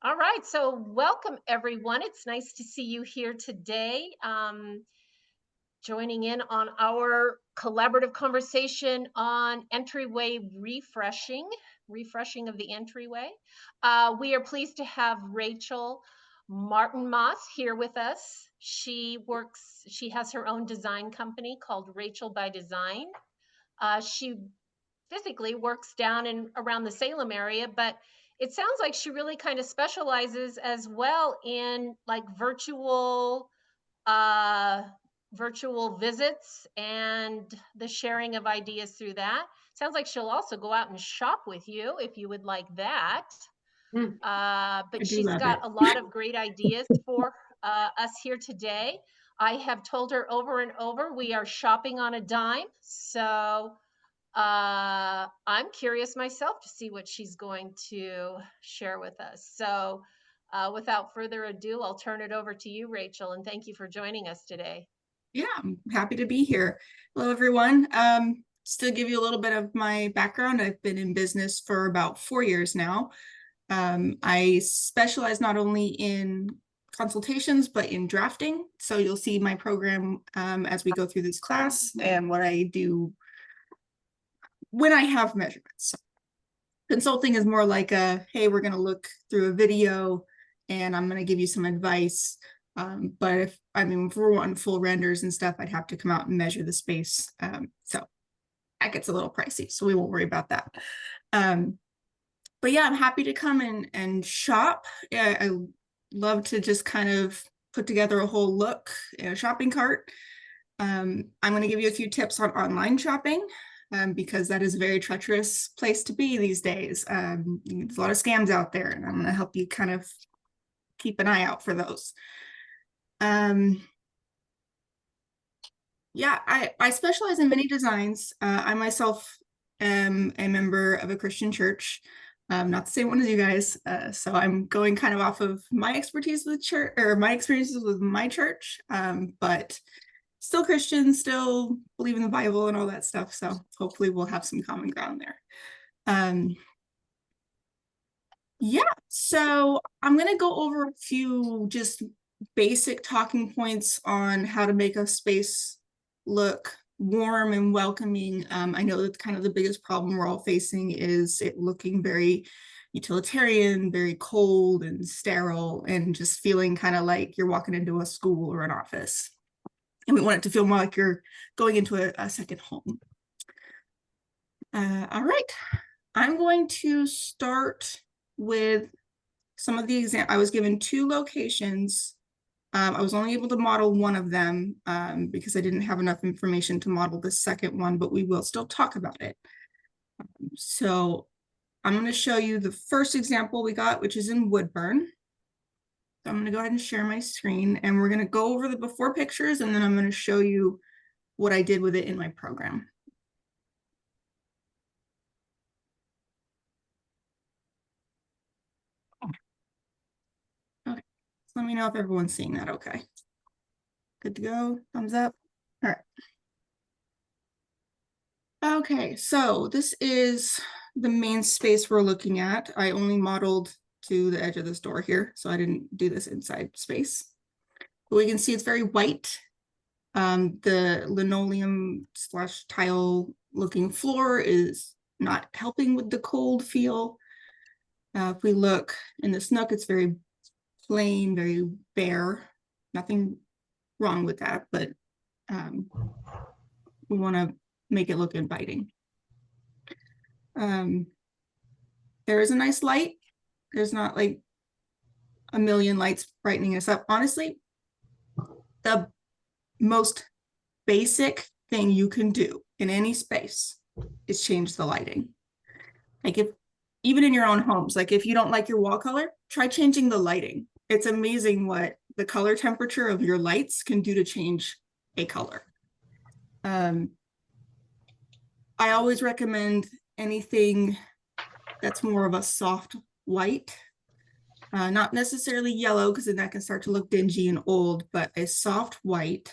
All right, so welcome everyone. It's nice to see you here today, joining in on our collaborative conversation on entryway refreshing of the entryway. We are pleased to have Rachel Martin Moss here with us. She has her own design company called Rachel by Design. She physically works down and around the Salem area, but it sounds like she really kind of specializes as well in like uh virtual visits and the sharing of ideas through that. Sounds like she'll also go out and shop with you if you would like that. Mm, But I do she's love got it. a lot of great ideas for us here today. I have told her over and over we are shopping on a dime. So I'm curious myself to see what she's going to share with us. So, without further ado, I'll turn it over to you, Rachel, and thank you for joining us today. Yeah, I'm happy to be here. Hello, everyone. Just to give you a little bit of my background, I've been in business for about 4 years now. I specialize not only in consultations, but in drafting. So you'll see my program as we go through this class and what I do when I have measurements. Consulting is more like hey, we're going to look through a video and I'm going to give you some advice. But if we're wanting full renders and stuff, I'd have to come out and measure the space. So that gets a little pricey, so we won't worry about that. But yeah, I'm happy to come and shop. Yeah, I love to just kind of put together a whole look in a shopping cart. I'm going to give you a few tips on online shopping. Because that is a very treacherous place to be these days. There's a lot of scams out there, and I'm going to help you kind of keep an eye out for those. Yeah, I specialize in many designs. I myself am a member of a Christian church, not the same one as you guys. So I'm going kind of off of my expertise with church, or my experiences with my church, but still Christian, still believe in the Bible and all that stuff. So hopefully we'll have some common ground there. Yeah, so I'm going to go over a few just basic talking points on how to make a space look warm and welcoming. I know that kind of the biggest problem we're all facing is it looking very utilitarian, very cold and sterile, and just feeling kind of like you're walking into a school or an office. And we want it to feel more like you're going into a second home. All right, I'm going to start with some of the examples. I was given two locations. I was only able to model one of them because I didn't have enough information to model the second one, but we will still talk about it. So I'm going to show you the first example we got, which is in Woodburn. So I'm going to go ahead and share my screen, and we're going to go over the before pictures, and then I'm going to show you what I did with it in my program. Okay, so let me know if everyone's seeing that okay. Good to go, thumbs up. All right. Okay, so this is the main space we're looking at. I only modeled to the edge of this door here, so I didn't do this inside space. But we can see it's very white. The linoleum / tile looking floor is not helping with the cold feel. If we look in this nook, it's very plain, very bare. Nothing wrong with that, but we want to make it look inviting. There is a nice light. There's not like a million lights brightening us up. Honestly, the most basic thing you can do in any space is change the lighting. Like even in your own homes, like if you don't like your wall color, try changing the lighting. It's amazing what the color temperature of your lights can do to change a color. I always recommend anything that's more of a soft white, not necessarily yellow, because then that can start to look dingy and old, but a soft white,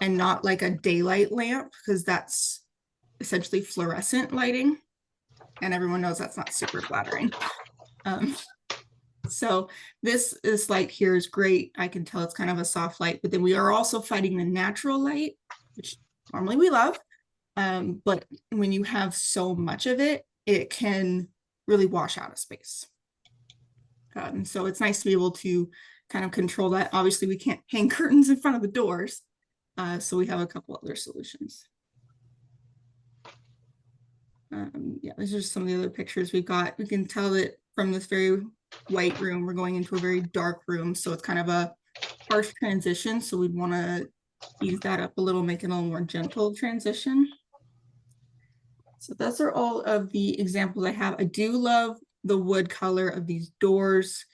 and not like a daylight lamp, because that's essentially fluorescent lighting, and everyone knows that's not super flattering. So this light here is great. I can tell it's kind of a soft light, but then we are also fighting the natural light, which normally we love. But when you have so much of it, it can really wash out a space. So it's nice to be able to kind of control that. Obviously, we can't hang curtains in front of the doors. So we have a couple other solutions. Yeah, these are some of the other pictures we've got. We can tell that from this very white room, we're going into a very dark room. So it's kind of a harsh transition. So we'd want to ease that up a little, make it a little more gentle transition. So those are all of the examples I have. I do love the wood color of these doors.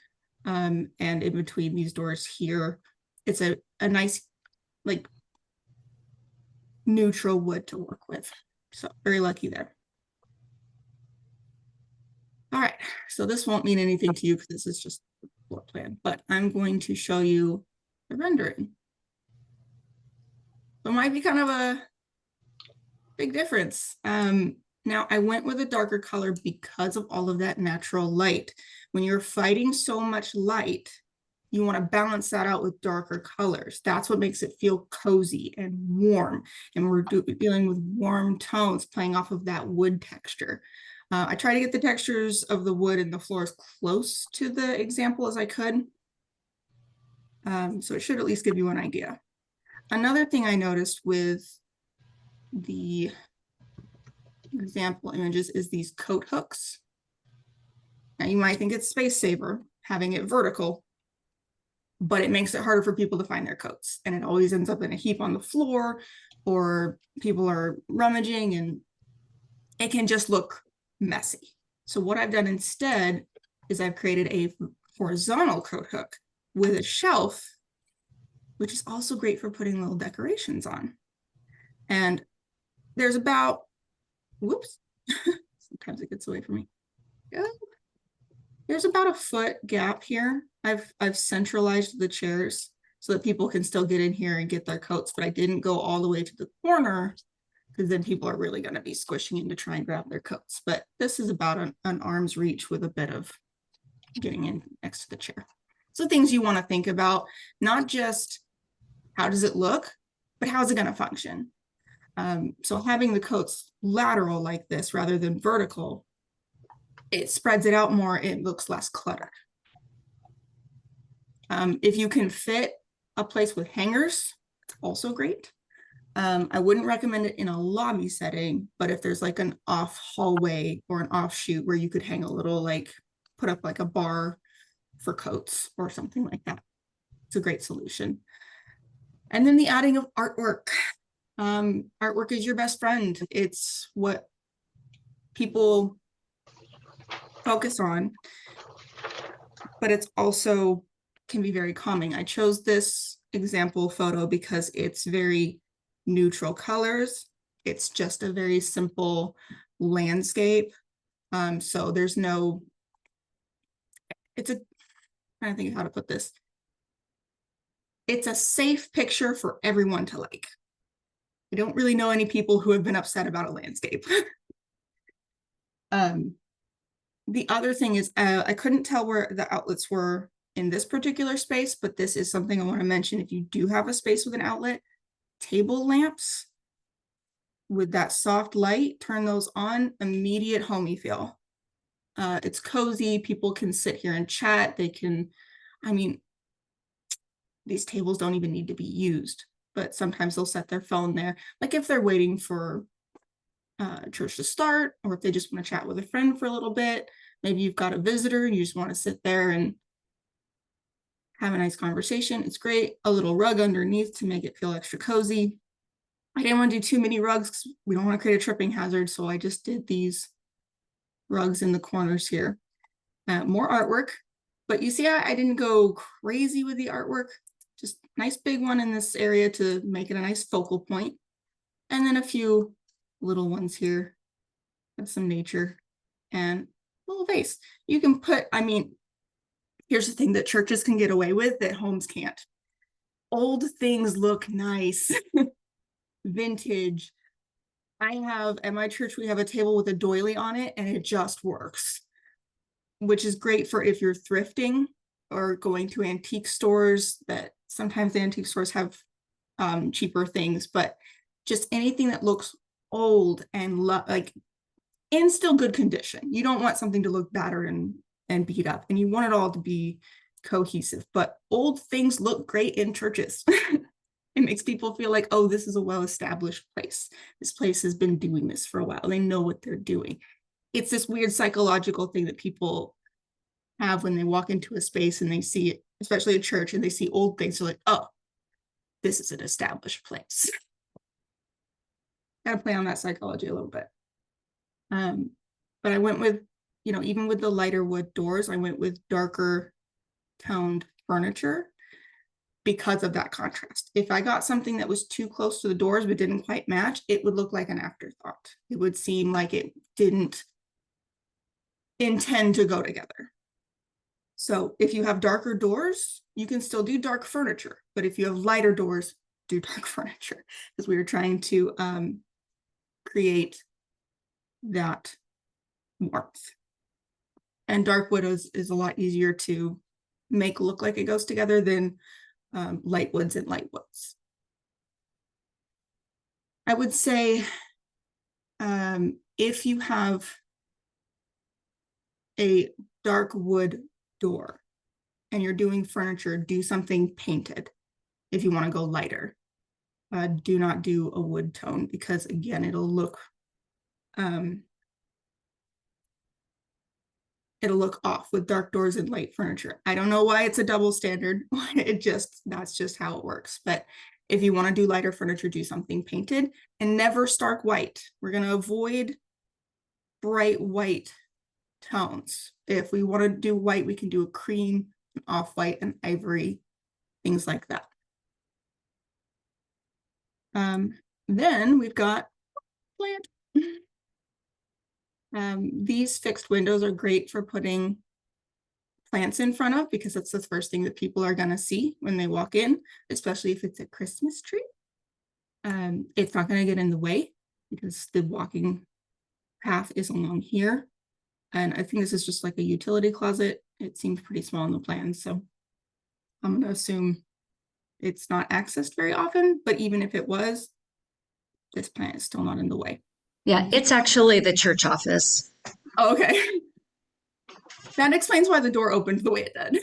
And in between these doors here, it's a nice, like, neutral wood to work with. So very lucky there. All right, so this won't mean anything to you because this is just a floor plan, but I'm going to show you the rendering. So it might be kind of a big difference. Now I went with a darker color because of all of that natural light. When you're fighting so much light, you want to balance that out with darker colors. That's what makes it feel cozy and warm. And we're dealing with warm tones playing off of that wood texture. I try to get the textures of the wood and the floor as close to the example as I could. So it should at least give you an idea. Another thing I noticed with the example images is these coat hooks. Now you might think it's space saver having it vertical, but it makes it harder for people to find their coats. And it always ends up in a heap on the floor, or people are rummaging and it can just look messy. So what I've done instead is I've created a horizontal coat hook with a shelf, which is also great for putting little decorations on. And there's about, whoops, sometimes it gets away from me. Yeah. There's about a foot gap here. I've centralized the chairs so that people can still get in here and get their coats, but I didn't go all the way to the corner because then people are really going to be squishing in to try and grab their coats. But this is about an arm's reach with a bit of getting in next to the chair. So things you want to think about, not just how does it look, but how's it going to function? So having the coats lateral like this rather than vertical, it spreads it out more, it looks less cluttered. If you can fit a place with hangers, it's also great. I wouldn't recommend it in a lobby setting, but if there's like an off hallway or an offshoot where you could hang a little, like put up like a bar for coats or something like that, it's a great solution. And then the adding of artwork. Artwork is your best friend. It's what people focus on, but it's also can be very calming. I chose this example photo because it's very neutral colors. It's just a very simple landscape. So there's no, I'm trying to think of how to put this. It's a safe picture for everyone to like. I don't really know any people who have been upset about a landscape. The other thing is I couldn't tell where the outlets were in this particular space, but this is something I want to mention. If you do have a space with an outlet, table lamps with that soft light, turn those on, immediate homey feel. It's cozy. People can sit here and chat. They can, I mean, these tables don't even need to be used, but sometimes they'll set their phone there. Like if they're waiting for church to start, or if they just want to chat with a friend for a little bit, maybe you've got a visitor and you just want to sit there and have a nice conversation. It's great. A little rug underneath to make it feel extra cozy. I didn't want to do too many rugs because we don't want to create a tripping hazard, so I just did these rugs in the corners here. More artwork, but you see I didn't go crazy with the artwork. Just nice big one in this area to make it a nice focal point. And then a few little ones here of some nature and a little vase. You can put, I mean, here's the thing that churches can get away with that homes can't. Old things look nice, vintage. I have, at my church, we have a table with a doily on it and it just works. which is great for if you're thrifting or going to antique stores. That sometimes the antique stores have cheaper things, but just anything that looks old and like in still good condition. You don't want something to look battered and beat up, and you want it all to be cohesive. But old things look great in churches. It makes people feel like, oh, this is a well-established place. This place has been doing this for a while. They know what they're doing. It's this weird psychological thing that people have when they walk into a space and they see it, especially a church, and they see old things. They're like, oh, this is an established place. Gotta play on that psychology a little bit. But I went with, even with the lighter wood doors, I went with darker toned furniture because of that contrast. If I got something that was too close to the doors but didn't quite match, it would look like an afterthought. It would seem like it didn't intend to go together. So if you have darker doors, you can still do dark furniture. But if you have lighter doors, do dark furniture, because we were trying to create that warmth. And dark wood is a lot easier to make look like it goes together than light woods and light woods. I would say if you have a dark wood door and you're doing furniture, do something painted. If you want to go lighter, do not do a wood tone, because again, it'll look off with dark doors and light furniture. I don't know why it's a double standard. That's just how it works. But if you want to do lighter furniture, do something painted, and never stark white. We're going to avoid bright white tones. If we want to do white, we can do a cream, an off-white, an ivory, things like that. Then we've got plant. These fixed windows are great for putting plants in front of, because that's the first thing that people are going to see when they walk in, especially if it's a Christmas tree. It's not going to get in the way because the walking path is along here. And I think this is just like a utility closet. It seems pretty small in the plan, so I'm going to assume it's not accessed very often, but even if it was, this plant is still not in the way. Yeah, it's actually the church office. Oh, okay. That explains why the door opened the way it did.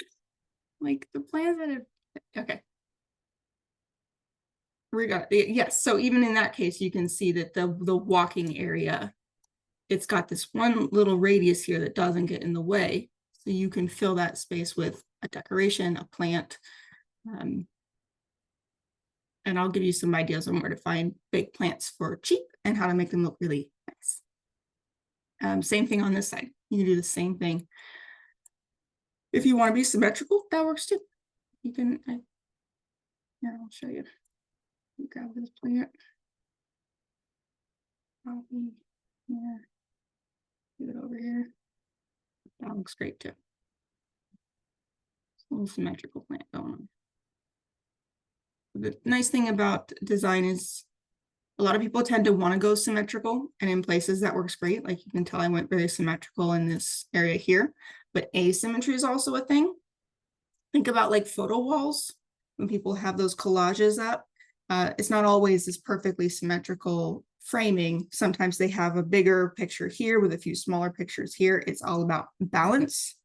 Like the plans that have, okay. We got, yes, so even in that case, you can see that the walking area, it's got this one little radius here that doesn't get in the way. So you can fill that space with a decoration, a plant. And I'll give you some ideas on where to find big plants for cheap and how to make them look really nice. Same thing on this side. You can do the same thing. If you want to be symmetrical, that works too. You can, here, I'll show you. You grab this plant. Copy here. Do it over here. That looks great too. A little symmetrical plant going on. The nice thing about design is a lot of people tend to want to go symmetrical, and in places that works great. Like you can tell I went very symmetrical in this area here, but asymmetry is also a thing. Think about like photo walls. When people have those collages up, it's not always this perfectly symmetrical framing. Sometimes they have a bigger picture here with a few smaller pictures here. It's all about balance.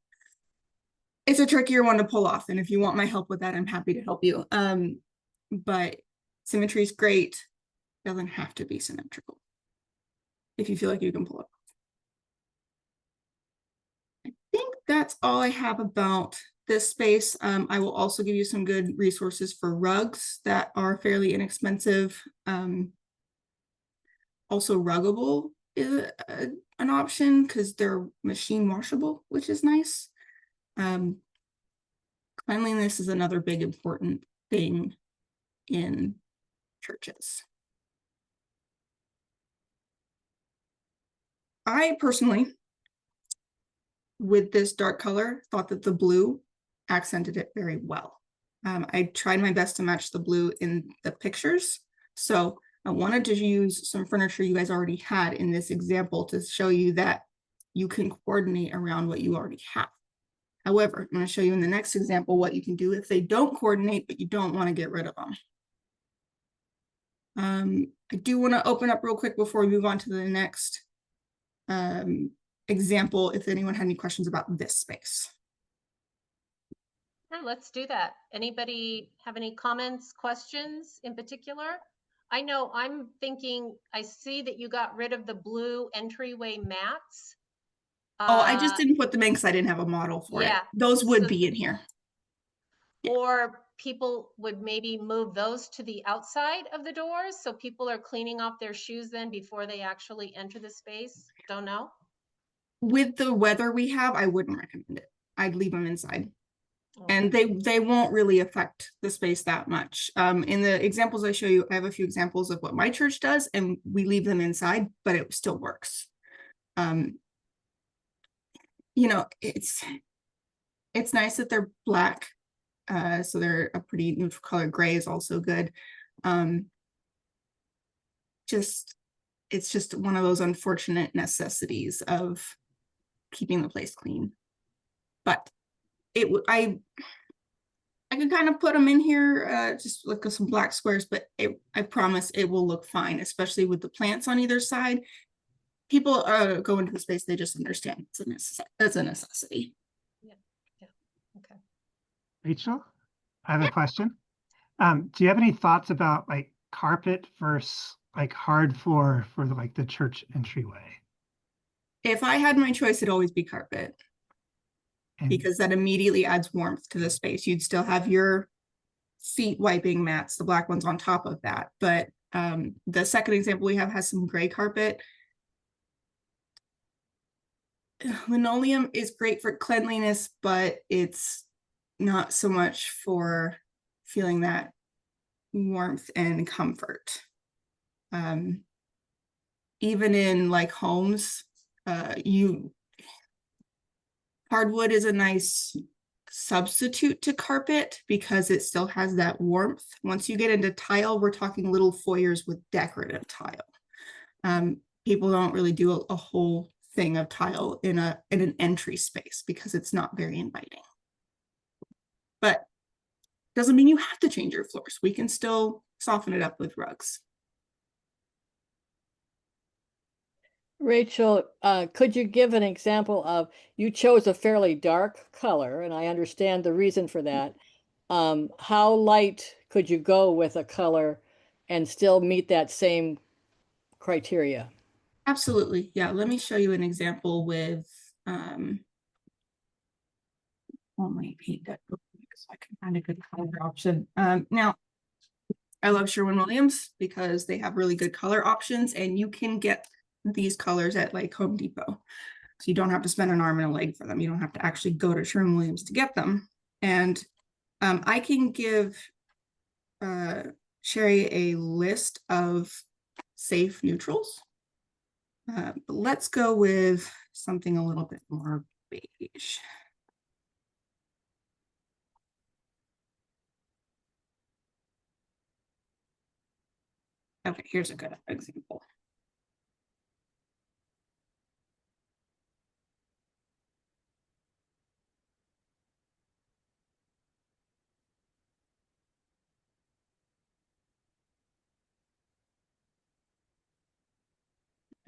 It's a trickier one to pull off, and if you want my help with that, I'm happy to help you. But symmetry is great. It doesn't have to be symmetrical if you feel like you can pull it off. I think that's all I have about this space. I will also give you some good resources for rugs that are fairly inexpensive. Also ruggable is an option because they're machine washable, which is nice. Cleanliness is another big important thing in churches. I personally, with this dark color, thought that the blue accented it very well. I tried my best to match the blue in the pictures. So I wanted to use some furniture you guys already had in this example to show you that you can coordinate around what you already have. However, I'm going to show you in the next example what you can do if they don't coordinate, but you don't want to get rid of them. I do want to open up real quick before we move on to the next example, if anyone had any questions about this space. Yeah, let's do that. Anybody have any comments, questions in particular? I know I'm thinking, I see that you got rid of the blue entryway mats. Oh, I just didn't put them in because I didn't have a model for it. Yeah. Those would So- be in here. Yeah. Or people would maybe move those to the outside of the doors, so people are cleaning off their shoes then before they actually enter the space? Don't know. With the weather we have, I wouldn't recommend it. I'd leave them inside. Okay. And they won't really affect the space that much. In the examples I show you, I have a few examples of what my church does, and we leave them inside, but it still works. You know, it's nice that they're black. So they're a pretty neutral color. Gray is also good. It's just one of those unfortunate necessities of keeping the place clean. But I can kind of put them in here, just look at some black squares, but I promise it will look fine, especially with the plants on either side. People go into the space, they just understand it's a necessity. Yeah. Okay. Rachel, I have a question. Do you have any thoughts about like carpet versus like hard floor for like the church entryway? If I had my choice, it'd always be carpet, because that immediately adds warmth to the space. You'd still have your feet wiping mats, the black ones on top of that. But the second example we have has some gray carpet. Linoleum is great for cleanliness, but it's not so much for feeling that warmth and comfort. Even in like homes, hardwood is a nice substitute to carpet because it still has that warmth. Once you get into tile, we're talking little foyers with decorative tile. People don't really do a whole thing of tile in an entry space because it's not very inviting. But doesn't mean you have to change your floors. We can still soften it up with rugs. Rachel, could you give an example of, you chose a fairly dark color, and I understand the reason for that. How light could you go with a color and still meet that same criteria? Absolutely. Yeah, let me show you an example with my paint that so I can find a good color option. Now, I love Sherwin-Williams because they have really good color options, and you can get these colors at like Home Depot. So you don't have to spend an arm and a leg for them. You don't have to actually go to Sherwin-Williams to get them. And I can give Sherry a list of safe neutrals. But let's go with something a little bit more beige. Okay, here's a good example.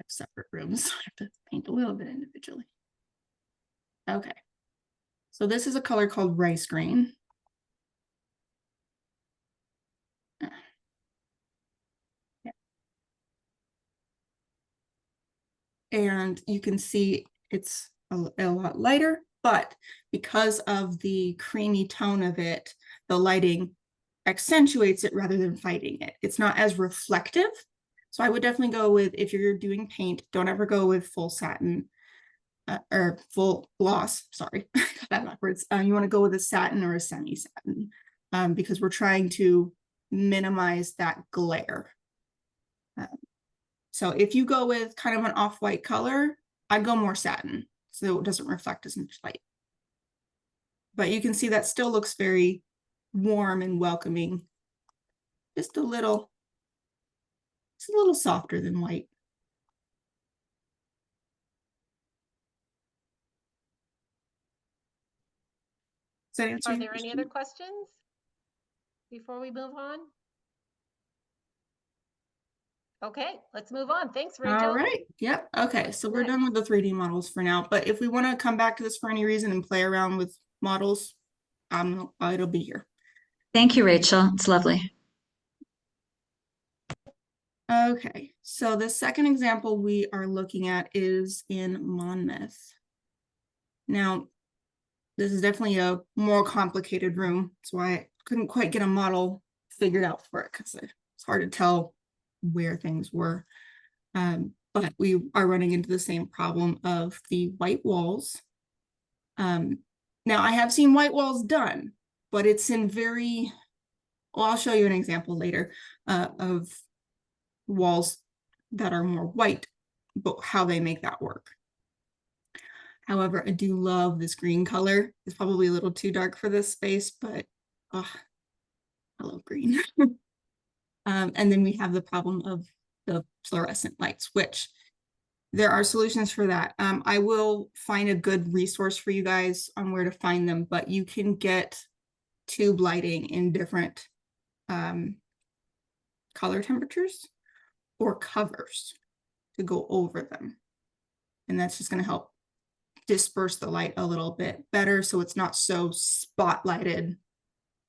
Separate rooms, so I have to paint a little bit individually. Okay, so this is a color called rice green. Yeah. And you can see it's a lot lighter, but because of the creamy tone of it, the lighting accentuates it rather than fighting it. It's not as reflective. So I would definitely go with, if you're doing paint, don't ever go with full satin or full gloss. Sorry, got that backwards. You want to go with a satin or a semi-satin because we're trying to minimize that glare. So if you go with kind of an off-white color, I'd go more satin so it doesn't reflect as much light. But you can see that still looks very warm and welcoming. Just a little, it's a little softer than white. that answer Are your there any question? other questions before we move on? Okay, let's move on. Thanks, Rachel. All right. Yep. Okay. So we're done with the 3D models for now. But if we want to come back to this for any reason and play around with models, it'll be here. Thank you, Rachel. It's lovely. Okay. So the second example we are looking at is in Monmouth. Now, this is definitely a more complicated room. That's why I couldn't quite get a model figured out for it, because it's hard to tell where things were. But we are running into the same problem of the white walls. Now I have seen white walls done, but it's in very, well, I'll show you an example later of walls that are more white, but how they make that work. However, I do love this green color. It's probably a little too dark for this space, but I love green. And then we have the problem of the fluorescent lights, which there are solutions for that. I will find a good resource for you guys on where to find them, but you can get tube lighting in different color temperatures or covers to go over them. And that's just going to help disperse the light a little bit better, so it's not so spotlighted.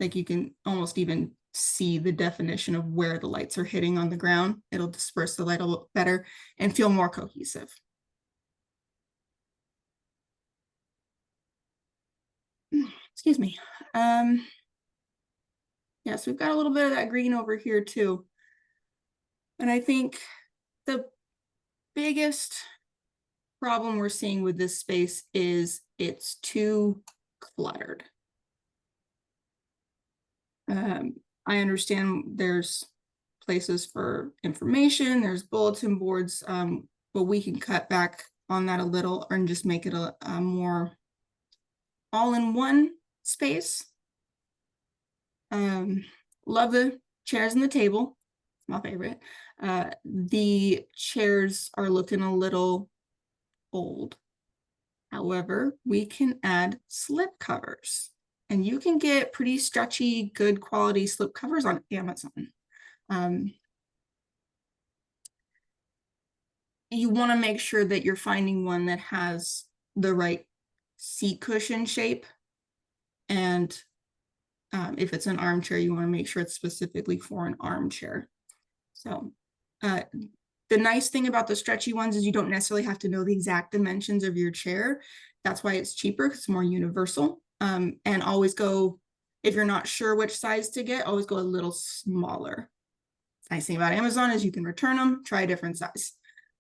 Like you can almost even see the definition of where the lights are hitting on the ground. It'll disperse the light a little better and feel more cohesive. Excuse me. Yeah, so we've got a little bit of that green over here too. And I think the biggest problem we're seeing with this space is it's too cluttered. I understand there's places for information, there's bulletin boards, but we can cut back on that a little and just make it a more all-in-one space. Love the chairs and the table, it's my favorite. The chairs are looking a little old. However, we can add slip covers. And you can get pretty stretchy, good quality slip covers on Amazon. You want to make sure that you're finding one that has the right seat cushion shape. And if it's an armchair, you want to make sure it's specifically for an armchair. So the nice thing about the stretchy ones is you don't necessarily have to know the exact dimensions of your chair. That's why it's cheaper, because it's more universal. And always go, if you're not sure which size to get, always go a little smaller. The nice thing about Amazon is you can return them, try a different size.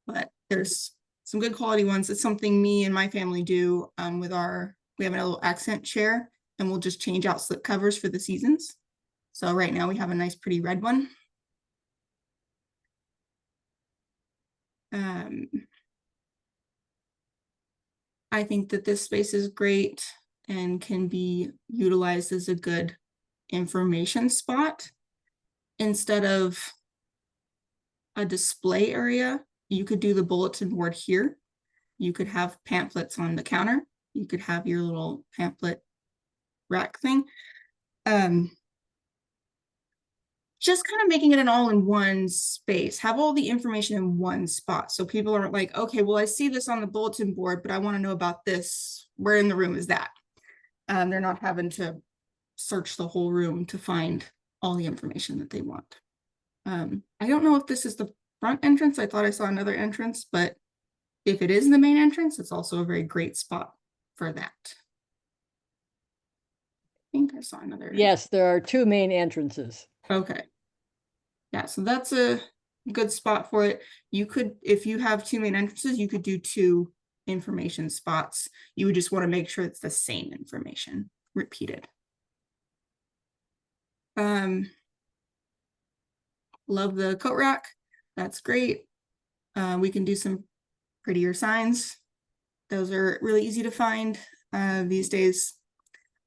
But there's some good quality ones. It's something me and my family do with we have a little accent chair, and we'll just change out slip covers for the seasons. So right now we have a nice pretty red one. I think that this space is great and can be utilized as a good information spot. Instead of a display area, you could do the bulletin board here. You could have pamphlets on the counter. You could have your little pamphlet rack thing. Just kind of making it an all-in-one space. Have all the information in one spot. So people aren't like, okay, well, I see this on the bulletin board, but I want to know about this. Where in the room is that? They're not having to search the whole room to find all the information that they want. I don't know if this is the front entrance. I thought I saw another entrance, but if it is the main entrance, it's also a very great spot for that. I think I saw another. Yes, there are two main entrances. Okay. Yeah, so that's a good spot for it. You could, if you have two main entrances, you could do two information spots. You would just want to make sure it's the same information repeated. Love the coat rack. That's great. We can do some prettier signs. Those are really easy to find these days.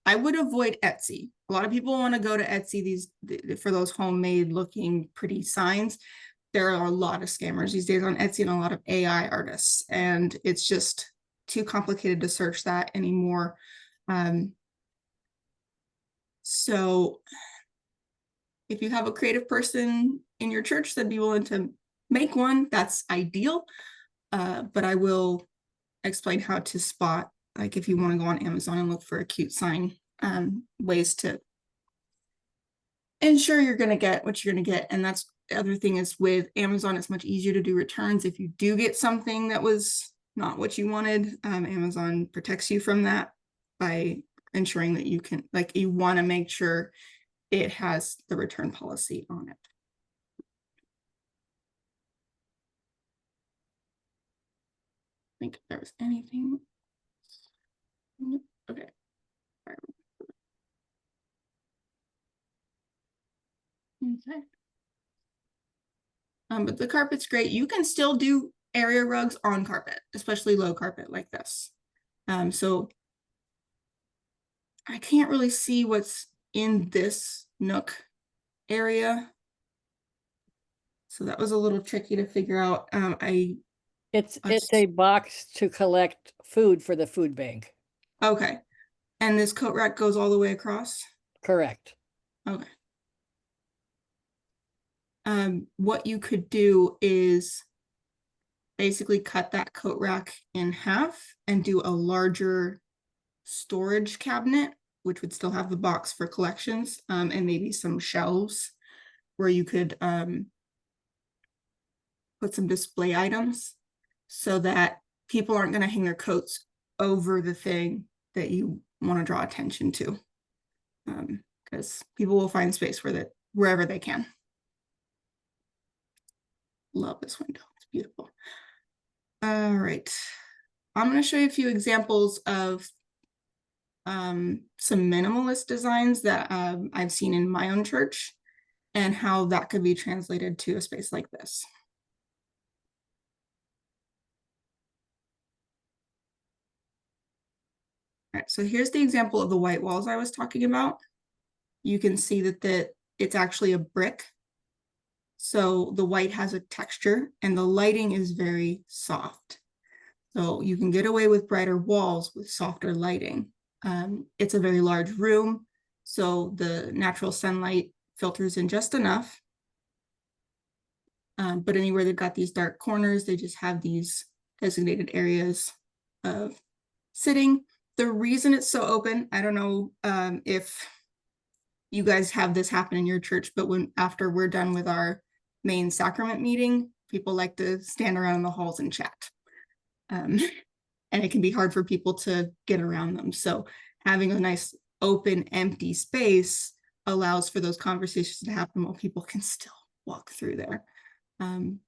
I would avoid Etsy. A lot of people want to go to Etsy for those homemade looking pretty signs. There are a lot of scammers these days on Etsy and a lot of AI artists, and it's just too complicated to search that anymore. So if you have a creative person in your church that'd be willing to make one, that's ideal. But I will explain how to spot, like if you want to go on Amazon and look for a cute sign, ways to ensure you're going to get what you're going to get. And that's the other thing is with Amazon, it's much easier to do returns. If you do get something that was not what you wanted, Amazon protects you from that by ensuring that you can, like, you want to make sure it has the return policy on it. I think if there was anything. Okay. Okay. But the carpet's great. You can still do area rugs on carpet, especially low carpet like this. So I can't really see what's in this nook area. So that was a little tricky to figure out. It's a box to collect food for the food bank. Okay. And this coat rack goes all the way across? Correct. Okay. What you could do is basically cut that coat rack in half and do a larger storage cabinet, which would still have the box for collections, and maybe some shelves where you could put some display items so that people aren't going to hang their coats over the thing that you want to draw attention to, because people will find space wherever they can. Love this window. It's beautiful. All right. I'm going to show you a few examples of some minimalist designs that I've seen in my own church and how that could be translated to a space like this. All right, so here's the example of the white walls I was talking about. You can see that it's actually a brick. So the white has a texture and the lighting is very soft. So you can get away with brighter walls with softer lighting. It's a very large room, so the natural sunlight filters in just enough. But anywhere they've got these dark corners, they just have these designated areas of sitting. The reason it's so open, I don't know if you guys have this happen in your church, but after we're done with our main sacrament meeting, people like to stand around in the halls and chat. And it can be hard for people to get around them. So having a nice open, empty space allows for those conversations to happen while people can still walk through there. And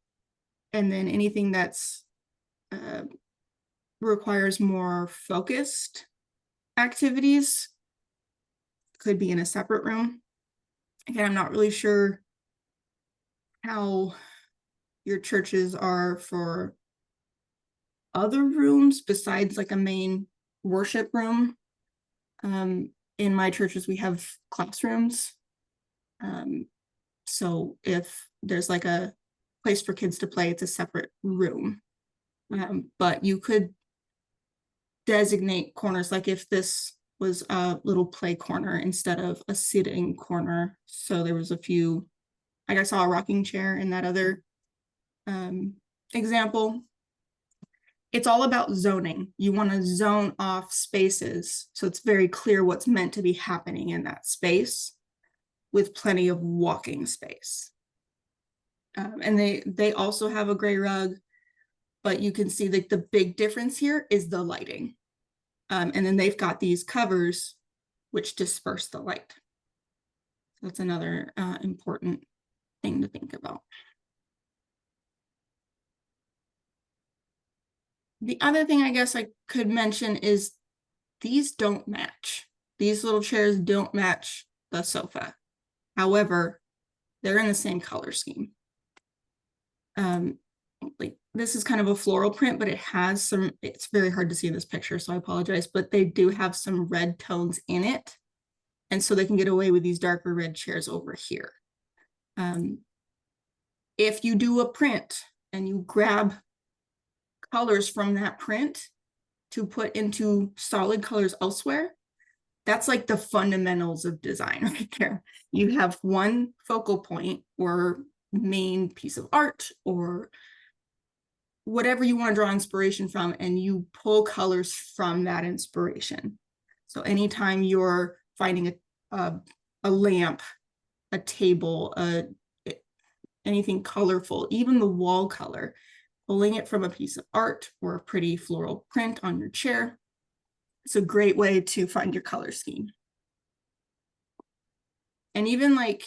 then anything that's requires more focused activities could be in a separate room. Again, I'm not really sure how your churches are for other rooms besides like a main worship room. In my churches, we have classrooms. So if there's like a place for kids to play, it's a separate room. But you could designate corners, like if this was a little play corner instead of a sitting corner. So there was a few, like I saw a rocking chair in that other example. It's all about zoning. You want to zone off spaces so it's very clear what's meant to be happening in that space with plenty of walking space. And they also have a gray rug, but you can see that the big difference here is the lighting. And then they've got these covers which disperse the light. That's another important thing to think about. The other thing I guess I could mention is these don't match. These little chairs don't match the sofa. However, they're in the same color scheme. Like this is kind of a floral print, but it has some, it's very hard to see in this picture, so I apologize, but they do have some red tones in it. And so they can get away with these darker red chairs over here. If you do a print and you grab colors from that print to put into solid colors elsewhere, that's like the fundamentals of design right there. You have one focal point or main piece of art or whatever you want to draw inspiration from, and you pull colors from that inspiration. So anytime you're finding a lamp, a table, anything colorful, even the wall color, pulling it from a piece of art or a pretty floral print on your chair, it's a great way to find your color scheme. And even like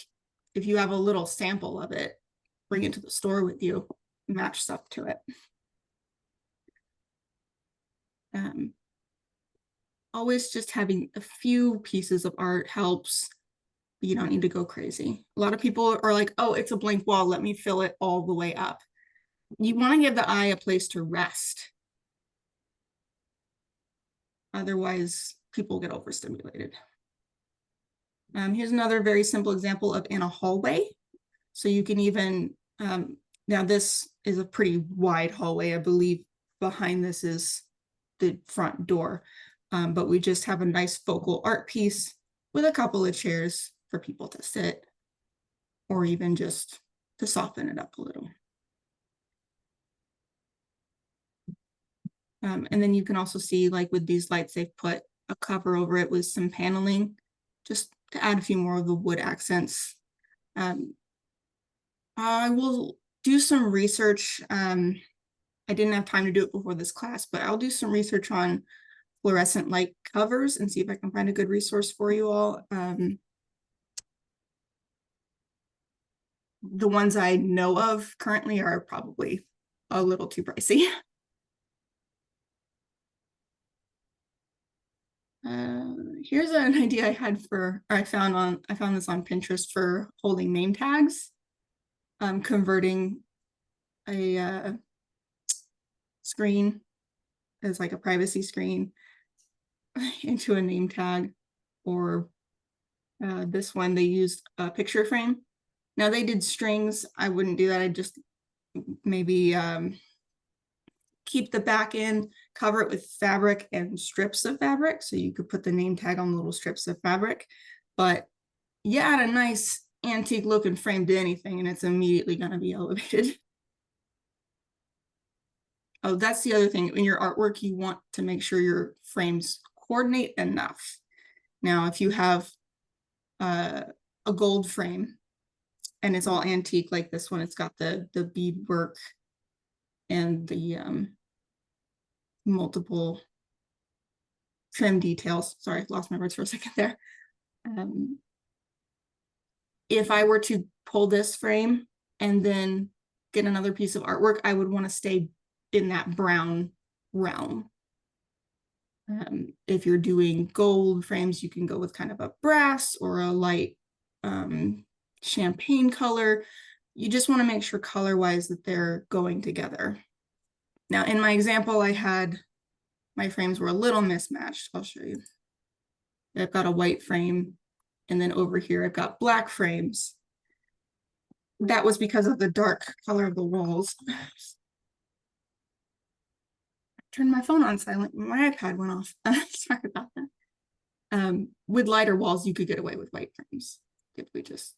if you have a little sample of it, bring it to the store with you, match stuff to it. Always just having a few pieces of art helps. You don't need to go crazy. A lot of people are like, oh, it's a blank wall, let me fill it all the way up. You want to give the eye a place to rest. Otherwise, people get overstimulated. Here's another very simple example of in a hallway. So you can even, now this is a pretty wide hallway. I believe behind this is the front door. But we just have a nice focal art piece with a couple of chairs for people to sit, or even just to soften it up a little. And then you can also see, like with these lights, they've put a cover over it with some paneling, just to add a few more of the wood accents. I will do some research. I didn't have time to do it before this class, but I'll do some research on fluorescent light covers and see if I can find a good resource for you all. The ones I know of currently are probably a little too pricey. Here's an idea I had I found this on Pinterest for holding name tags. Converting a screen as like a privacy screen into a name tag, or this one, they used a picture frame. Now they did strings. I wouldn't do that. I'd just maybe keep the back in, cover it with fabric and strips of fabric. So you could put the name tag on little strips of fabric, but you add a nice antique looking frame to anything and it's immediately going to be elevated. Oh, that's the other thing. In your artwork, you want to make sure your frames coordinate enough. Now, if you have a gold frame and it's all antique like this one, it's got the beadwork and the multiple trim details. Sorry, lost my words for a second there. If I were to pull this frame and then get another piece of artwork, I would want to stay in that brown realm. If you're doing gold frames, you can go with kind of a brass or a light champagne color. You just want to make sure color-wise that they're going together. Now, in my example, my frames were a little mismatched. I'll show you. I've got a white frame, and then over here, I've got black frames. That was because of the dark color of the walls. Turned my phone on silent. My iPad went off. Sorry about that. With lighter walls, you could get away with white frames if we just.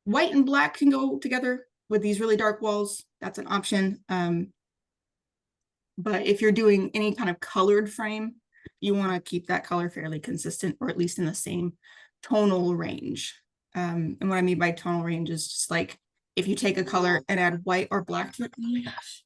White and black can go together with these really dark walls. That's an option. But if you're doing any kind of colored frame, you want to keep that color fairly consistent, or at least in the same tonal range. And what I mean by tonal range is just like if you take a color and add white or black to it. Oh my gosh.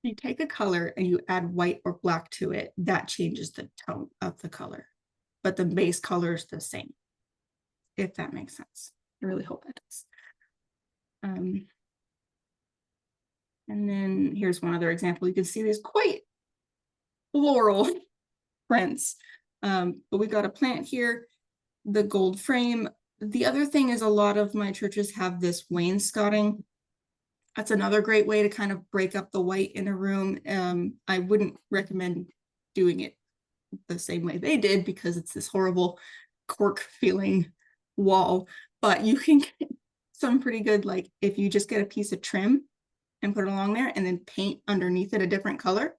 You take a color and you add white or black to it, that changes the tone of the color, but the base color is the same, if that makes sense. I really hope that does. And then here's one other example. You can see these quite floral prints, but we've got a plant here, the gold frame, the other thing is a lot of my churches have this wainscoting. That's another great way to kind of break up the white in a room. I wouldn't recommend doing it the same way they did because it's this horrible cork feeling wall, but you can get some pretty good, like if you just get a piece of trim and put it along there and then paint underneath it a different color,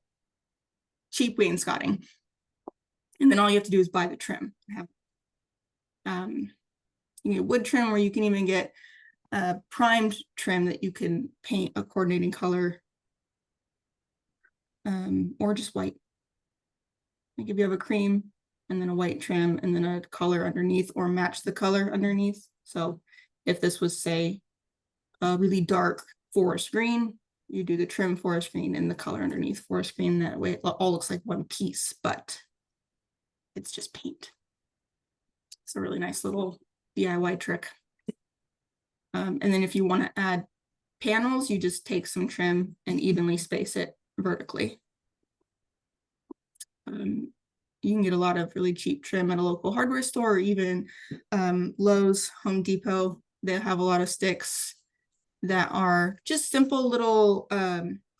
cheap wainscoting. And then all you have to do is buy the trim. Have you get wood trim, or you can even get primed trim that you can paint a coordinating color, or just white. Like if you have a cream and then a white trim and then a color underneath, or match the color underneath. So if this was, say, a really dark forest green, you do the trim forest green and the color underneath forest green. That way it all looks like one piece, but it's just paint. It's a really nice little DIY trick. And then if you want to add panels, you just take some trim and evenly space it vertically. You can get a lot of really cheap trim at a local hardware store, or even Lowe's, Home Depot. They have a lot of sticks that are just simple little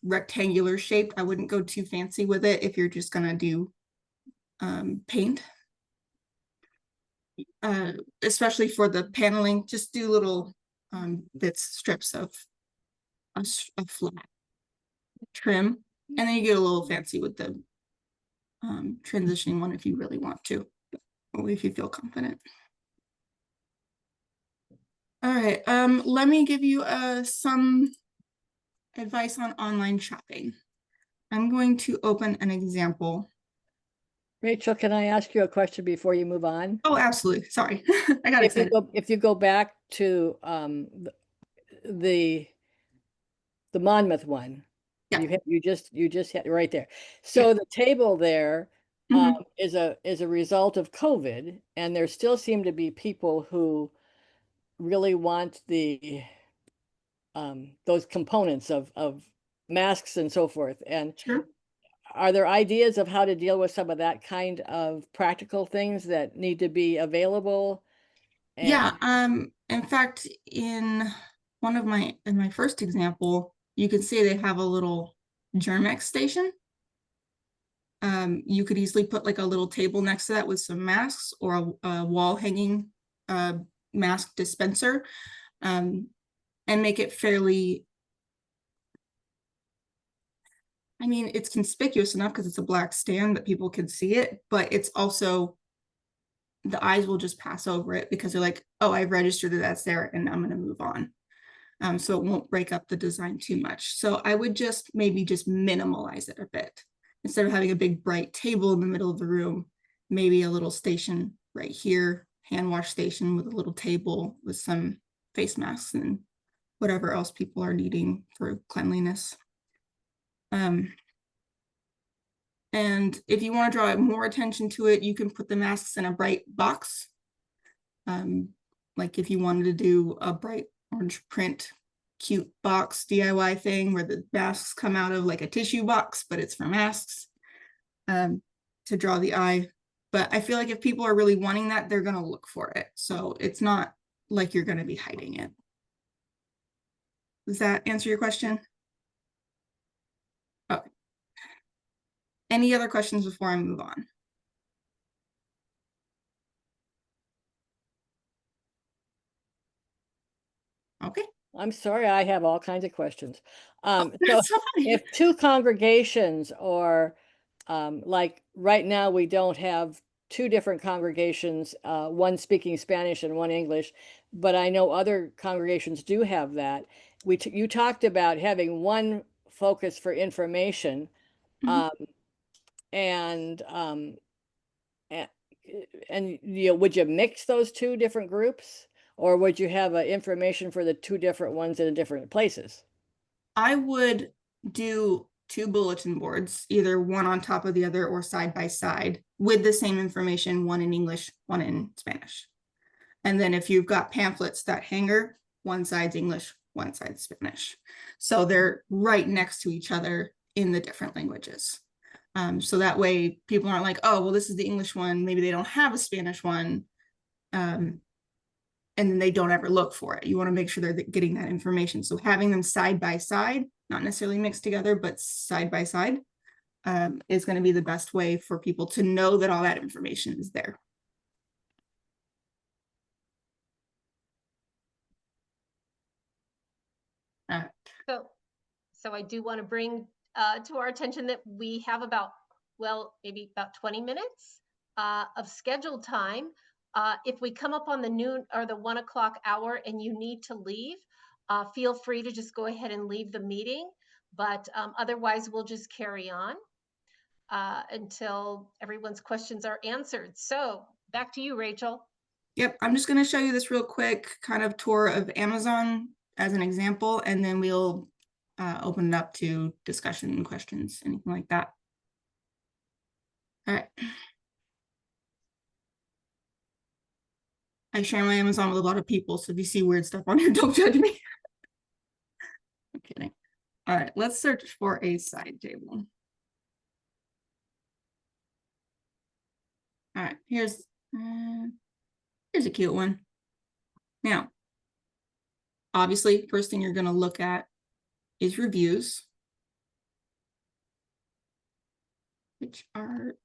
rectangular shaped. I wouldn't go too fancy with it if you're just gonna do paint. Especially for the paneling, just do little strips of a flat trim, and then you get a little fancy with the transitioning one if you really want to, or if you feel confident. All right, let me give you some advice on online shopping. I'm going to open an example. Rachel, can I ask you a question before you move on? Oh, absolutely. Sorry, I got excited. If you go back to the Monmouth one, Yeah. you just hit right there. So Yeah. the table there Mhm. is a result of COVID, and there still seem to be people who really want the those components of masks and so forth. And Sure. are there ideas of how to deal with some of that kind of practical things that need to be available? Yeah, And in fact, in my first example, you can see they have a little Germex station. You could easily put like a little table next to that with some masks, or a wall hanging mask dispenser, and make it fairly, I mean, it's conspicuous enough because it's a black stand that people can see it, but it's also, the eyes will just pass over it because they're like, oh, I've registered that that's there and I'm going to move on. So it won't break up the design too much. So I would just maybe just minimalize it a bit. Instead of having a big bright table in the middle of the room, maybe a little station right here, hand wash station with a little table with some face masks and whatever else people are needing for cleanliness. And if you want to draw more attention to it, you can put the masks in a bright box. Like if you wanted to do a bright orange print, cute box DIY thing where the masks come out of like a tissue box, but it's for masks, to draw the eye. But I feel like if people are really wanting that, they're going to look for it. So it's not like you're going to be hiding it. Does that answer your question? Okay. Any other questions before I move on? Okay. I'm sorry, I have all kinds of questions. So That's fine. if two congregations, or like right now we don't have two different congregations, one speaking Spanish and one English, but I know other congregations do have that. You talked about having one focus for information, Mhm. and and you know, would you mix those two different groups, or would you have information for the two different ones in different places? I would do two bulletin boards, either one on top of the other or side by side, with the same information, one in English, one in Spanish. And then if you've got pamphlets, that hanger, one side's English, one side's Spanish. So they're right next to each other in the different languages. So that way people aren't like, oh, well, this is the English one, maybe they don't have a Spanish one. and then they don't ever look for it. You want to make sure they're getting that information. So having them side by side, not necessarily mixed together, but side by side, is going to be the best way for people to know that all that information is there. So I do want to bring to our attention that we have about, well, maybe about 20 minutes of scheduled time. If we come up on the noon or the 1 o'clock hour and you need to leave, feel free to just go ahead and leave the meeting. But otherwise, we'll just carry on until everyone's questions are answered. So back to you, Rachel. Yep, I'm just going to show you this real quick kind of tour of Amazon as an example, and then we'll open it up to discussion, questions, anything like that. All right. I share my Amazon with a lot of people, so if you see weird stuff on here, don't judge me. I'm kidding. All right, let's search for a side table. All right, here's a cute one. Now, obviously, first thing you're going to look at is reviews, which are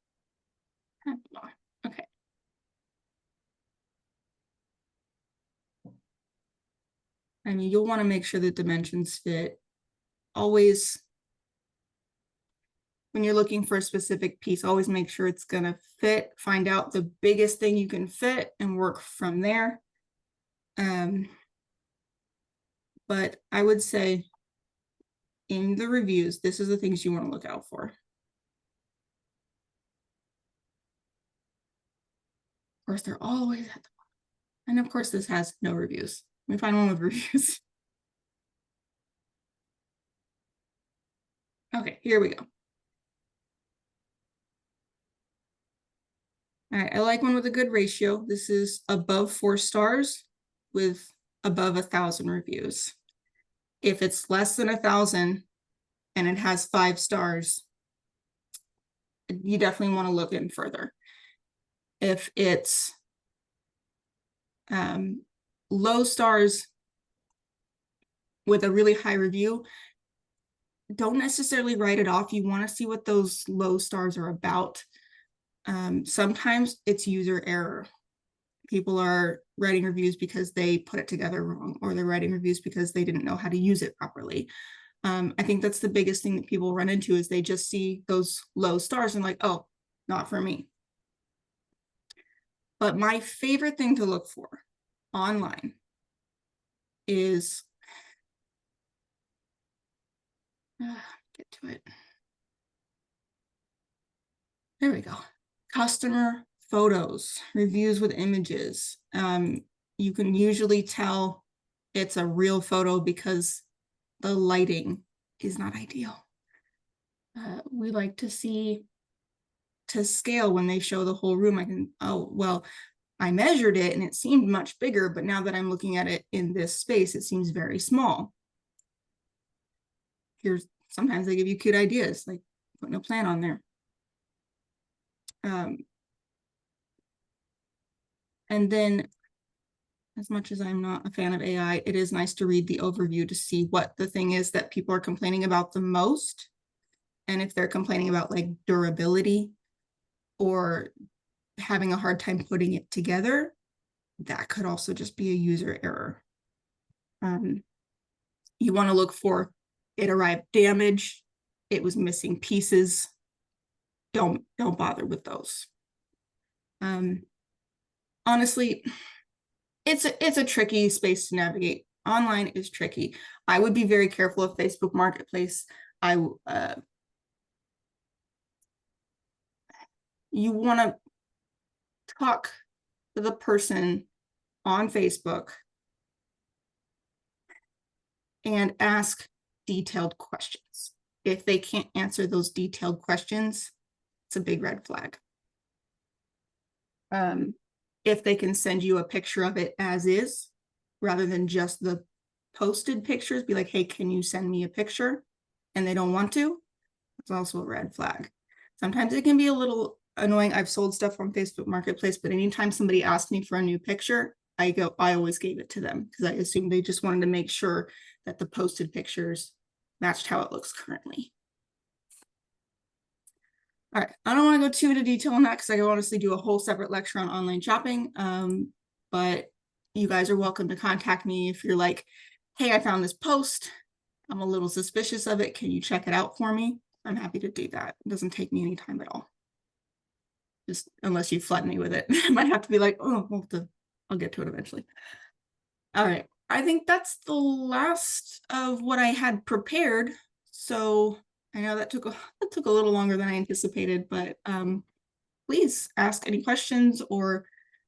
okay. I mean, you'll want to make sure the dimensions fit. Always, when you're looking for a specific piece, always make sure it's going to fit. Find out the biggest thing you can fit and work from there. But I would say in the reviews, this is the things you want to look out for. Of course, they're always at the bottom. And of course, this has no reviews. Let me find one with reviews. Okay, here we go. All right, I like one with a good ratio. This is above 4 stars with above 1,000 reviews. If it's less than 1,000 and it has 5 stars, you definitely want to look in further. If it's low stars with a really high review, don't necessarily write it off. You want to see what those low stars are about. Sometimes it's user error. People are writing reviews because they put it together wrong, or they're writing reviews because they didn't know how to use it properly. I think that's the biggest thing that people run into, is they just see those low stars and like, oh, not for me. But my favorite thing to look for online is, get to it. There we go. Customer photos, reviews with images. You can usually tell it's a real photo because the lighting is not ideal. We like to see to scale when they show the whole room. I can, oh, well, I measured it and it seemed much bigger, but now that I'm looking at it in this space, it seems very small. Here's, sometimes they give you cute ideas, like putting a plant on there. And then, as much as I'm not a fan of AI, it is nice to read the overview to see what the thing is that people are complaining about the most. And if they're complaining about like durability or having a hard time putting it together, that could also just be a user error. You want to look for it arrived damaged, it was missing pieces. Don't bother with those. Honestly, it's a tricky space to navigate. Online is tricky. I would be very careful of Facebook Marketplace. You want to talk to the person on Facebook and ask detailed questions. If they can't answer those detailed questions, it's a big red flag. If they can send you a picture of it as is, rather than just the posted pictures, be like, hey, can you send me a picture? And they don't want to, it's also a red flag. Sometimes it can be a little annoying. I've sold stuff on Facebook Marketplace, but anytime somebody asks me for a new picture, I always gave it to them because I assumed they just wanted to make sure that the posted pictures matched how it looks currently. All right, I don't want to go too into detail on that because I could honestly do a whole separate lecture on online shopping. But you guys are welcome to contact me if you're like, hey, I found this post. I'm a little suspicious of it. Can you check it out for me? I'm happy to do that. It doesn't take me any time at all. Just unless you flood me with it. I might have to be like, oh, I'll get to it eventually. All right, I think that's the last of what I had prepared. So I know that took a little longer than I anticipated, but please ask any questions or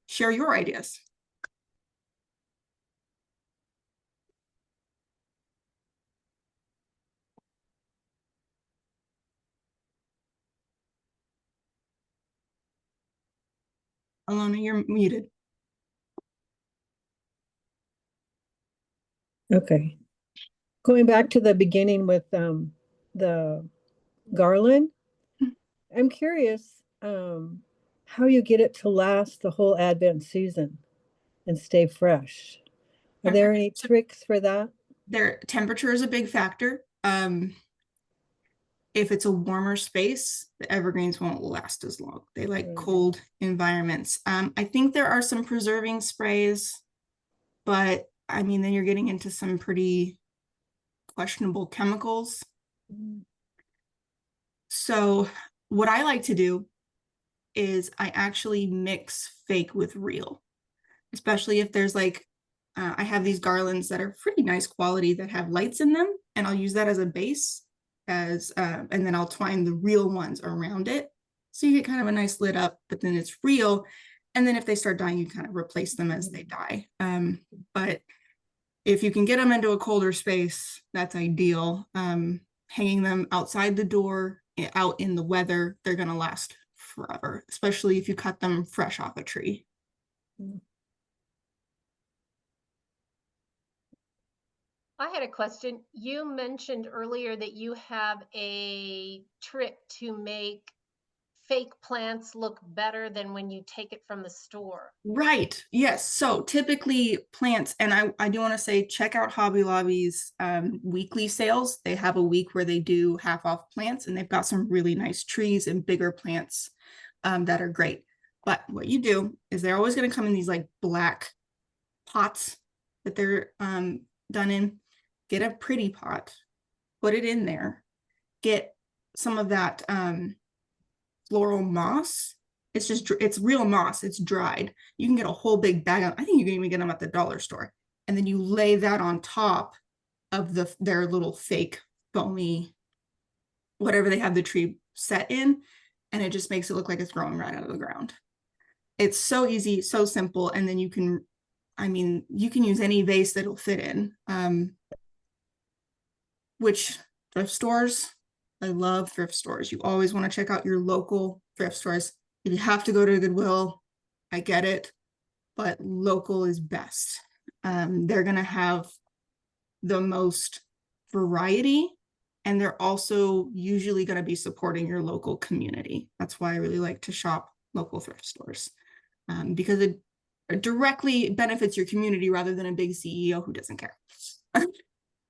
share your ideas. Alona, you're muted. Okay. Going back to the beginning with the garland, I'm curious how you get it to last the whole Advent season and stay fresh. Are there any tricks for that? Their temperature is a big factor. If it's a warmer space, the evergreens won't last as long. They like cold environments. I think there are some preserving sprays, but I mean, then you're getting into some pretty questionable chemicals. So what I like to do is I actually mix fake with real, especially if there's like, I have these garlands that are pretty nice quality that have lights in them, and I'll use that as a base and then I'll twine the real ones around it. So you get kind of a nice lit up, but then it's real. And then if they start dying, you kind of replace them as they die. But if you can get them into a colder space, that's ideal. Hanging them outside the door, out in the weather, they're going to last forever, especially if you cut them fresh off a tree. I had a question. You mentioned earlier that you have a trick to make fake plants look better than when you take it from the store. Right. Yes. So typically plants, and I do want to say, check out Hobby Lobby's weekly sales. They have a week where they do half off plants, and they've got some really nice trees and bigger plants that are great. But what you do is they're always going to come in these like black pots that they're done in. Get a pretty pot, put it in there, get some of that floral moss. It's real moss, it's dried. You can get a whole big bag of, I think you can even get them at the dollar store. And then you lay that on top of their little fake foamy, whatever they have the tree set in, and it just makes it look like it's growing right out of the ground. It's so easy, so simple, and then you can, I mean, you can use any vase that'll fit in. Which thrift stores? I love thrift stores. You always want to check out your local thrift stores. If you have to go to Goodwill, I get it, but local is best. They're going to have the most variety, and they're also usually going to be supporting your local community. That's why I really like to shop local thrift stores, because it directly benefits your community rather than a big CEO who doesn't care.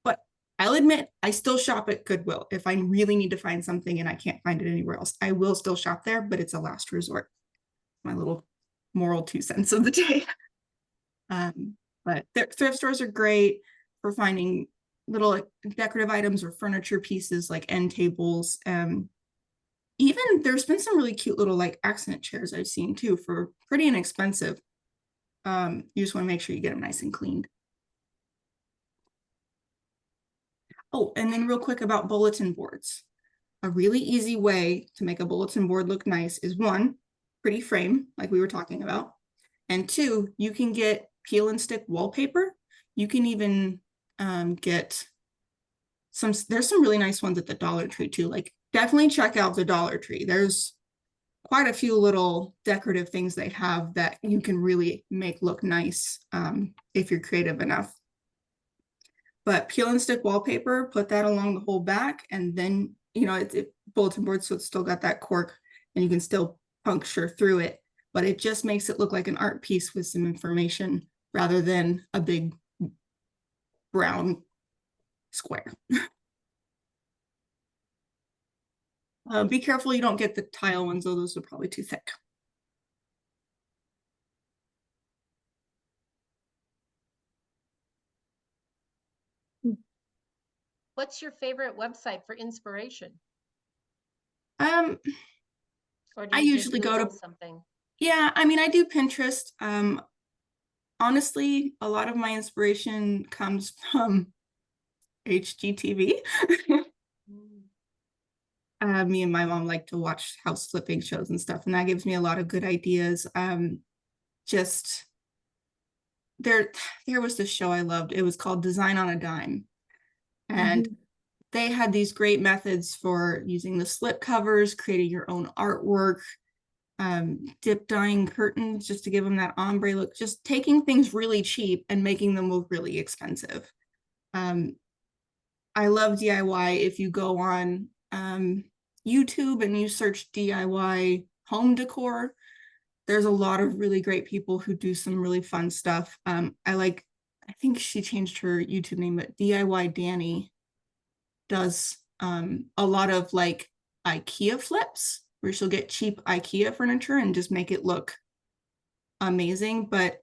But I'll admit, I still shop at Goodwill. If I really need to find something and I can't find it anywhere else, I will still shop there, but it's a last resort. My little moral 2 cents of the day. But thrift stores are great for finding little like, decorative items or furniture pieces like end tables. Even there's been some really cute little like accent chairs I've seen too for pretty inexpensive. You just want to make sure you get them nice and cleaned. Oh, and then real quick about bulletin boards. A really easy way to make a bulletin board look nice is 1, pretty frame, like we were talking about. And 2, you can get peel and stick wallpaper. You can even get there's some really nice ones at the Dollar Tree too. Like definitely check out the Dollar Tree. There's quite a few little decorative things they have that you can really make look nice if you're creative enough. But peel and stick wallpaper, put that along the whole back, and then, you know, it's bulletin board, so it's still got that cork and you can still puncture through it, but it just makes it look like an art piece with some information rather than a big brown square. Be careful you don't get the tile ones, though those are probably too thick. What's your favorite website for inspiration? Or do I you just usually go Google to, something? yeah, I mean, I do Pinterest. Honestly, a lot of my inspiration comes from HGTV. Me and my mom like to watch house flipping shows and stuff, and that gives me a lot of good ideas. Just there was this show I loved. It was called Design on a Dime, and they had these great methods for using the slip covers, creating your own artwork, dip dyeing curtains just to give them that ombre look, just taking things really cheap and making them look really expensive. I love DIY. If you go on YouTube and you search DIY home decor, there's a lot of really great people who do some really fun stuff. I think she changed her YouTube name, but DIY Danny does a lot of like IKEA flips where she'll get cheap IKEA furniture and just make it look amazing. But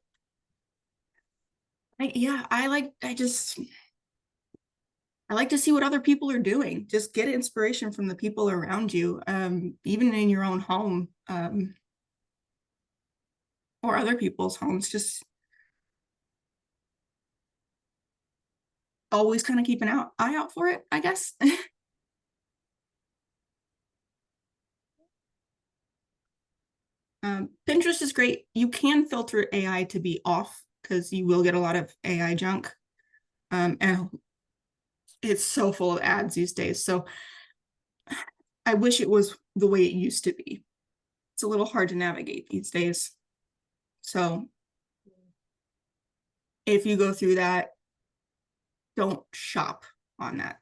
I like to see what other people are doing. Just get inspiration from the people around you, even in your own home, or other people's homes. Just always kind of keep an eye out for it, I guess. Pinterest is great. You can filter AI to be off because you will get a lot of AI junk. And it's so full of ads these days. So I wish it was the way it used to be. It's a little hard to navigate these days. So if you go through that, don't shop on that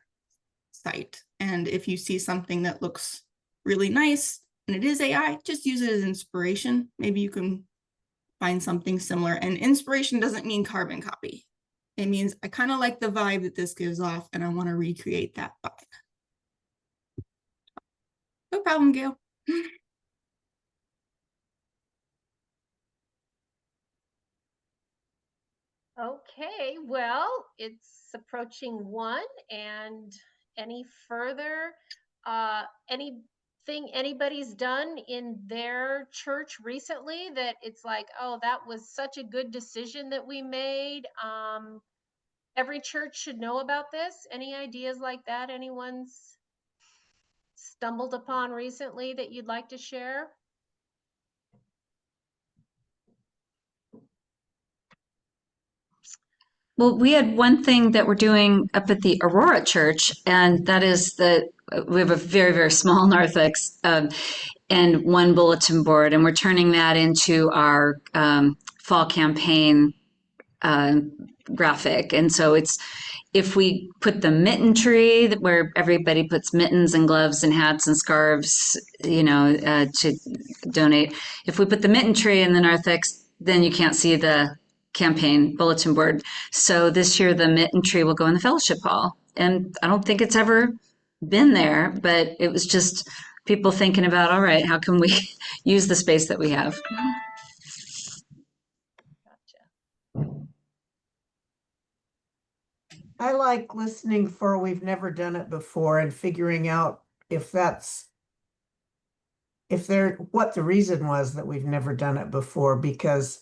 site. And if you see something that looks really nice and it is AI, just use it as inspiration. Maybe you can find something similar. And inspiration doesn't mean carbon copy. It means I kind of like the vibe that this gives off and I want to recreate that vibe. No problem, Gail. Okay, well, it's approaching 1, and any further, anything anybody's done in their church recently that it's like, oh, that was such a good decision that we made. Every church should know about this. Any ideas like that anyone's stumbled upon recently that you'd like to share? Well, we had one thing that we're doing up at the Aurora Church, and that is that we have a very, very small narthex and one bulletin board, and we're turning that into our fall campaign graphic. And so it's, if we put the mitten tree where everybody puts mittens and gloves and hats and scarves, to donate, if we put the mitten tree in the narthex, then you can't see the campaign bulletin board. So this year the mitten tree will go in the fellowship hall. And I don't think it's ever been there, but it was just people thinking about, all right, how can we use the space that we have? Gotcha. I like listening for we've never done it before and figuring out if what the reason was that we've never done it before, because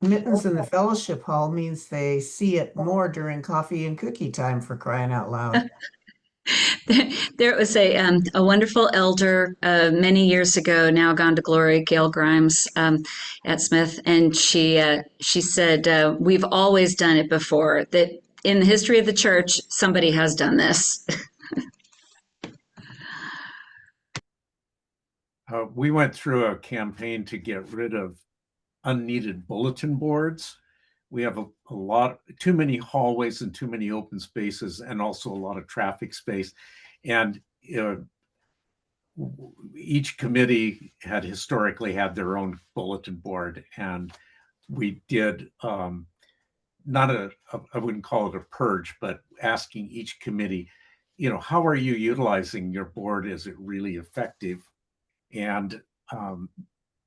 mittens in the fellowship hall means they see it more during coffee and cookie time, for crying out loud. There was a wonderful elder many years ago, now gone to glory, Gail Grimes at Smith, and she said, "We've always done it before. That in the history of the church, somebody has done this." We went through a campaign to get rid of unneeded bulletin boards. We have a lot, too many hallways and too many open spaces, and also a lot of traffic space. And each committee had historically had their own bulletin board, and we did not I wouldn't call it a purge, but asking each committee, how are you utilizing your board? Is it really effective? And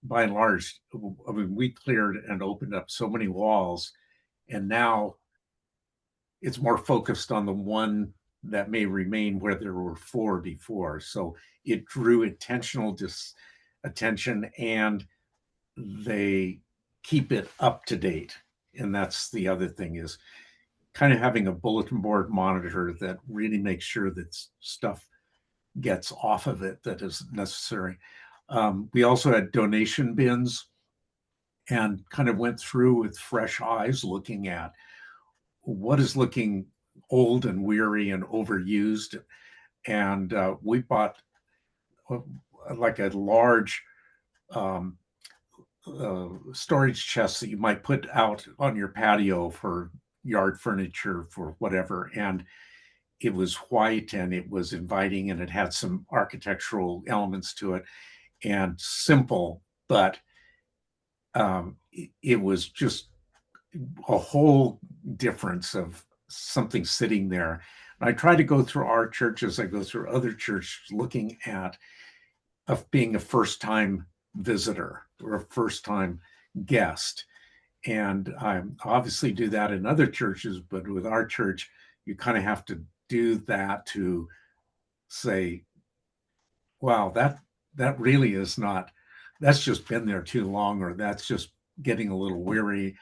by and large, I mean, we cleared and opened up so many walls, and now it's more focused on the one that may remain where there were 4 before. So it drew intentional attention, and they keep it up to date. And that's the other thing, is kind of having a bulletin board monitor that really makes sure that stuff gets off of it that is necessary. We also had donation bins and kind of went through with fresh eyes, looking at what is looking old and weary and overused. And we bought like a large storage chest that you might put out on your patio for yard furniture, for whatever. And it was white and it was inviting and it had some architectural elements to it and simple, but it was just a whole difference of something sitting there. And I try to go through our church as I go through other churches, looking at of being a first-time visitor or a first-time guest. And I obviously do that in other churches, but with our church, you kind of have to do that to say, wow, that really is not, that's just been there too long, or that's just getting a little weary.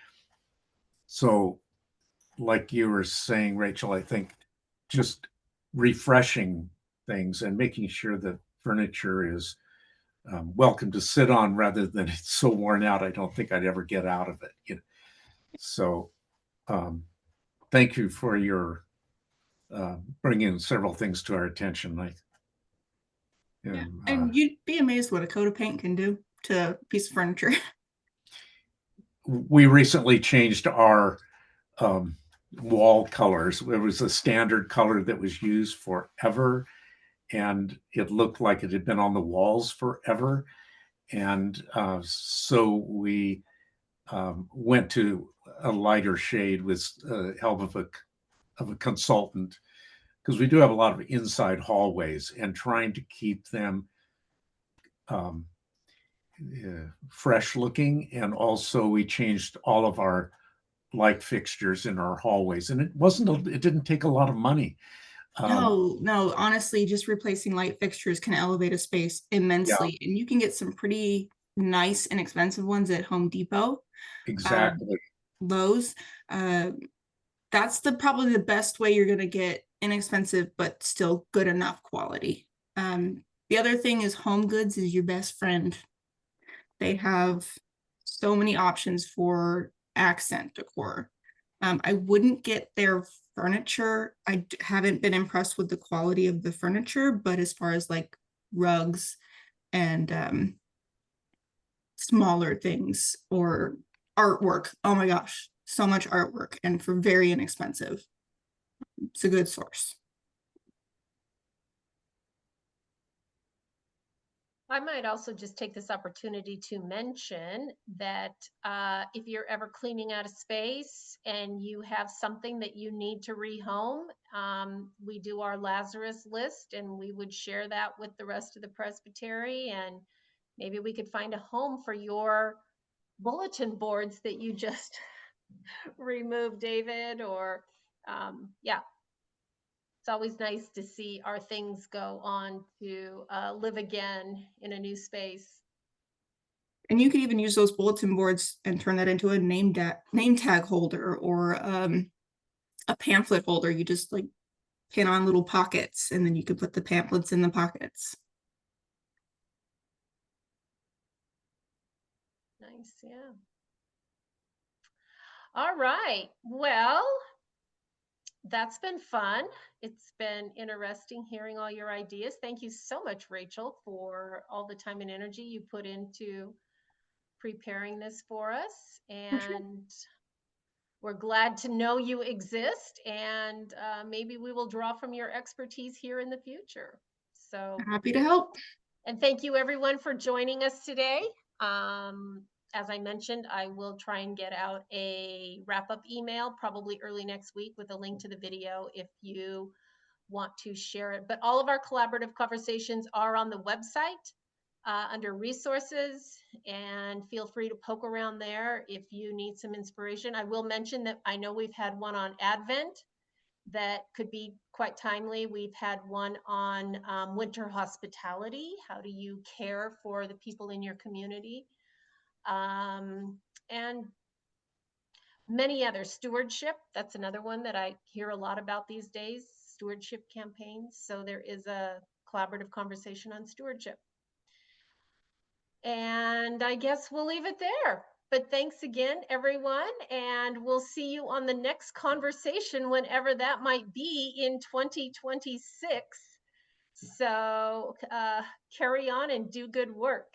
So like you were saying, Rachel, I think just refreshing things and making sure that furniture is welcome to sit on, rather than it's so worn out I don't think I'd ever get out of it. So thank you for your bringing several things to our attention. And you'd be amazed what a coat of paint can do to a piece of furniture. We recently changed our wall colors. It was a standard color that was used forever, and it looked like it had been on the walls forever. And so we went to a lighter shade with help of a consultant, because we do have a lot of inside hallways, and trying to keep them fresh looking. And also we changed all of our light fixtures in our hallways, and it didn't take a lot of money. No, honestly, just replacing light fixtures can elevate a space immensely. And you can get some pretty nice and expensive ones at Home Depot. Exactly. Lowe's. That's probably the best way you're going to get inexpensive but still good enough quality. The other thing is Home Goods is your best friend. They have so many options for accent decor. I wouldn't get their furniture. I haven't been impressed with the quality of the furniture, but as far as like rugs and smaller things or artwork, oh my gosh, so much artwork, and for very inexpensive. It's a good source. I might also just take this opportunity to mention that if you're ever cleaning out a space and you have something that you need to rehome, we do our Lazarus list, and we would share that with the rest of the presbytery, and maybe we could find a home for your bulletin boards that you just removed, David, or yeah. It's always nice to see our things go on to live again in a new space. And you could even use those bulletin boards and turn that into a name tag holder, or a pamphlet holder. You just like pin on little pockets, and then you could put the pamphlets in the pockets. Nice, yeah. All right, well, that's been fun. It's been interesting hearing all your ideas. Thank you so much, Rachel, for all the time and energy you put into preparing this for us. And we're glad to know you exist, and maybe we will draw from your expertise here in the future. So happy to help. And thank you everyone for joining us today. as I mentioned, I will try and get out a wrap-up email probably early next week with a link to the video if you want to share it. But all of our collaborative conversations are on the website under resources, and feel free to poke around there if you need some inspiration. I will mention that I know we've had one on Advent that could be quite timely. We've had one on winter hospitality. How do you care for the people in your community? And many others. Stewardship, that's another one that I hear a lot about these days, stewardship campaigns. So there is a collaborative conversation on stewardship. And I guess we'll leave it there. But thanks again, everyone. And we'll see you on the next conversation, whenever that might be in 2026. So carry on and do good work.